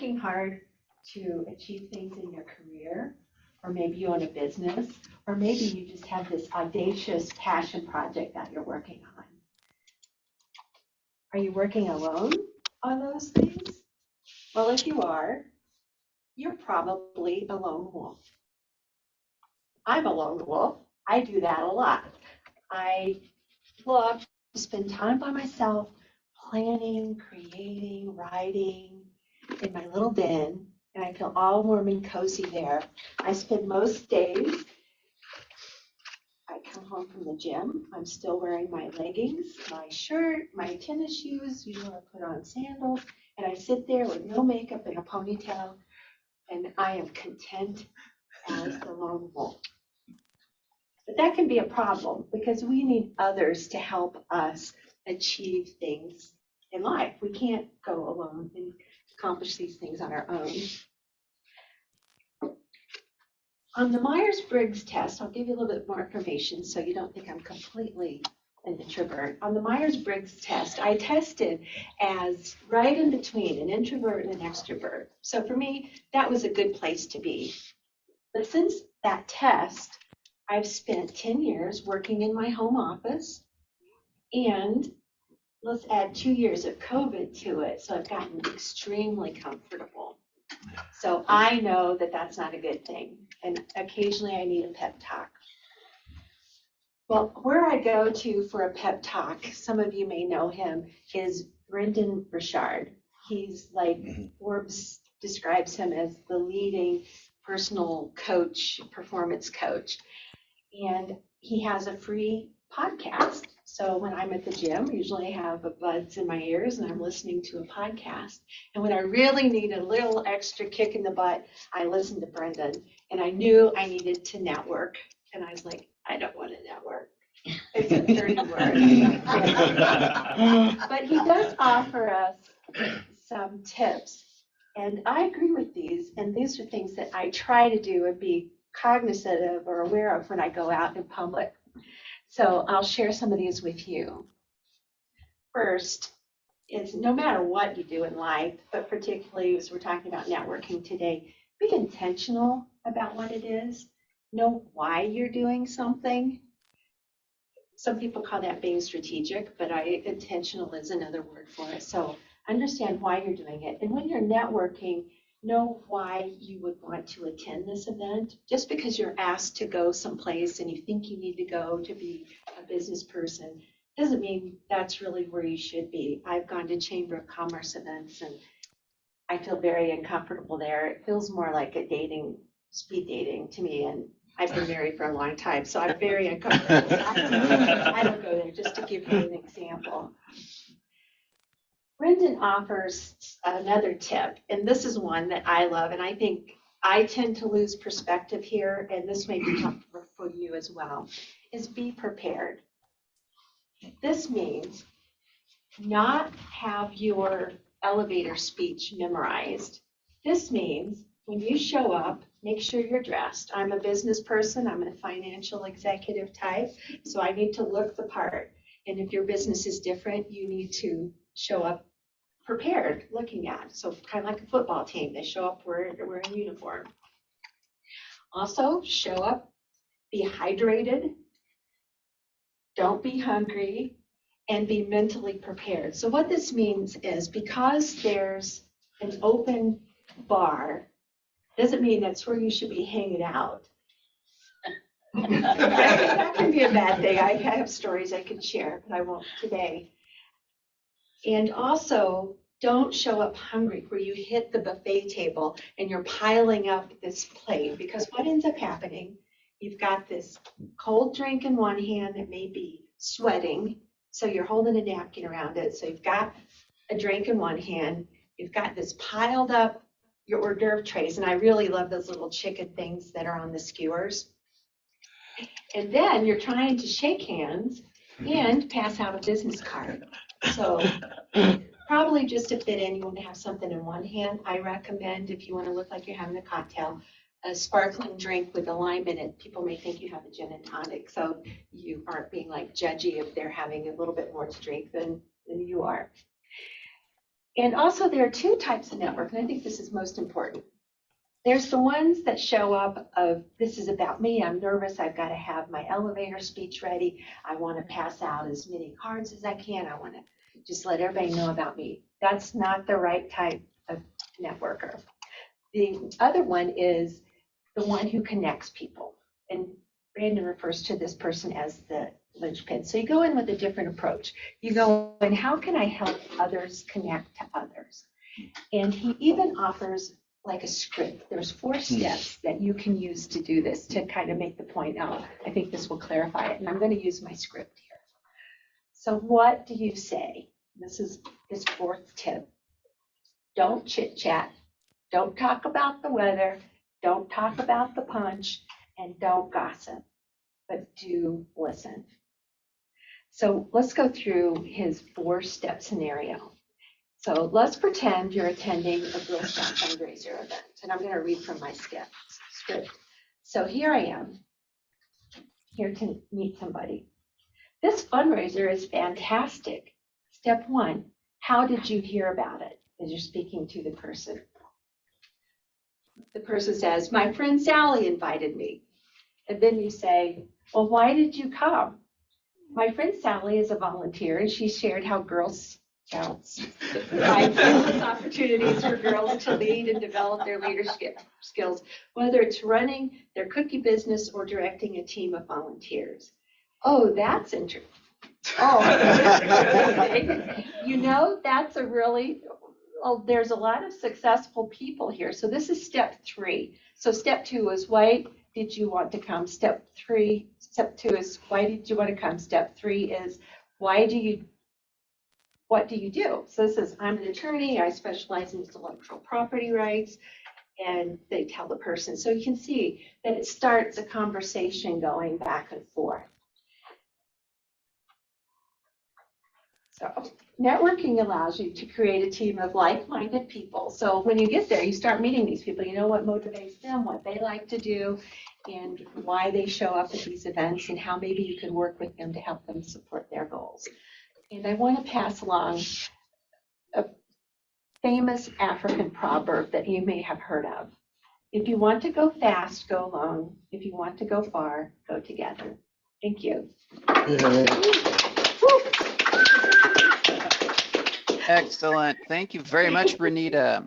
working hard to achieve things in your career, or maybe you own a business, or maybe you just have this audacious passion project that you're working on. Are you working alone on those things? Well, if you are, you're probably a lone wolf. I'm a lone wolf. I do that a lot. I love to spend time by myself, planning, creating, writing in my little den, and I feel all warm and cozy there. I spend most days, I come home from the gym, I'm still wearing my leggings, my shirt, my tennis shoes, usually I put on sandals, and I sit there with no makeup and a ponytail, and I am content as the lone wolf. But that can be a problem because we need others to help us achieve things in life. We can't go alone and accomplish these things on our own. On the Myers-Briggs test, I'll give you a little bit more information so you don't think I'm completely an introvert. On the Myers-Briggs test, I tested as right in between an introvert and an extrovert. So for me, that was a good place to be. But since that test, I've spent 10 years working in my home office, and let's add 2 years of COVID to it, so I've gotten extremely comfortable. So I know that that's not a good thing, and occasionally I need a pep talk. Well, where I go to for a pep talk, some of you may know him, is Brendan Burchard. He's like, Forbes describes him as the leading personal coach, performance coach. And he has a free podcast. So when I'm at the gym, usually I have buds in my ears and I'm listening to a podcast. And when I really need a little extra kick in the butt, I listen to Brendan. And I knew I needed to network. And I was like, I don't want to network. It's a dirty word. But he does offer us some tips. And I agree with these. And these are things that I try to do and be cognizant of or aware of when I go out in public. So I'll share some of these with you. First, is no matter what you do in life, but particularly as we're talking about networking today, be intentional about what it is. Know why you're doing something. Some people call that being strategic, but intentional is another word for it. So understand why you're doing it. And when you're networking, know why you would want to attend this event. Just because you're asked to go someplace and you think you need to go to be a business person doesn't mean that's really where you should be. I've gone to Chamber of Commerce events and I feel very uncomfortable there. It feels more like a speed dating to me, and I've been married for a long time, so I'm very uncomfortable. So I don't go there, just to give you an example. Brendan offers another tip, and this is one that I love, and I think I tend to lose perspective here, and this may be helpful for you as well, is be prepared. This means not have your elevator speech memorized. This means when you show up, make sure you're dressed. I'm a business person, I'm a financial executive type, so I need to look the part. And if your business is different, you need to show up prepared, looking at. So kind of like a football team, they show up wearing uniform. Also, show up, be hydrated, don't be hungry, and be mentally prepared. So what this means is because there's an open bar, doesn't mean that's where you should be hanging out. That can be a bad thing. I have stories I can share, but I won't today. And also, don't show up hungry where you hit the buffet table and you're piling up this plate, because what ends up happening, you've got this cold drink in one hand that may be sweating, so you're holding a napkin around it. So you've got a drink in one hand, you've got this piled up, your hors d'oeuvre trays, and I really love those little chicken things that are on the skewers. And then you're trying to shake hands and pass out a business card. So probably just to fit in, you want to have something in one hand. I recommend, if you want to look like you're having a cocktail, a sparkling drink with a lime in it. People may think you have a gin and tonic, so you aren't being like judgy if they're having a little bit more to drink than you are. And also there are two types of network, and I think this is most important. There's the ones that show up of, this is about me, I'm nervous, I've got to have my elevator speech ready, I want to pass out as many cards as I can, I want to just let everybody know about me. That's not the right type of networker. The other one is the one who connects people. And Brandon refers to this person as the linchpin. So you go in with a different approach. You go in, how can I help others connect to others? And he even offers like a script. There's 4 steps that you can use to do this, to kind of make the point out. I think this will clarify it. And I'm going to use my script here. So what do you say? This is his 4th tip. Don't chit chat. Don't talk about the weather. Don't talk about the punch. And don't gossip. But do listen. So let's go through his 4-step scenario. So let's pretend you're attending a Girl Scout fundraiser event, and I'm going to read from my script. So here I am, here to meet somebody. This fundraiser is fantastic. Step 1, how did you hear about it? As you're speaking to the person. The person says, my friend Sally invited me. And then you say, well, why did you come? My friend Sally is a volunteer, and she shared how Girl Scouts provide endless opportunities for girls to lead and develop their leadership skills, whether it's running their cookie business or directing a team of volunteers. Oh, that's interesting. Oh, you know, that's a really, well, there's a lot of successful people here. So this is step 3. So step 2 is why did you want to come? Step 2 is why did you want to come? Step 3 is what do you do? So this is, I'm an attorney, I specialize in intellectual property rights, and they tell the person. So you can see that it starts a conversation going back and forth. So networking allows you to create a team of like-minded people. So when you get there, you start meeting these people. You know what motivates them, what they like to do, and why they show up at these events, and how maybe you can work with them to help them support their goals. And I want to pass along a famous African proverb that you may have heard of. If you want to go fast, go alone. If you want to go far, go together. Thank you. Excellent. Thank you very much, Renita.